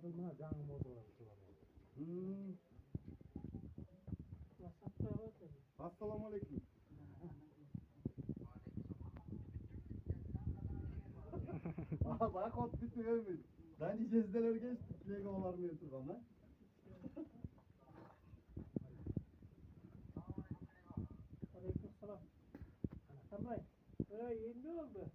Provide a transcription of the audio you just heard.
Kadınlar canım modu var. Assalamu aleyküm. Aha bak ot bitiyor mu? Ben icazdeler geçti. Plegolar mı yatır bana? Aleykümselam. Tamam. Yeni oldu.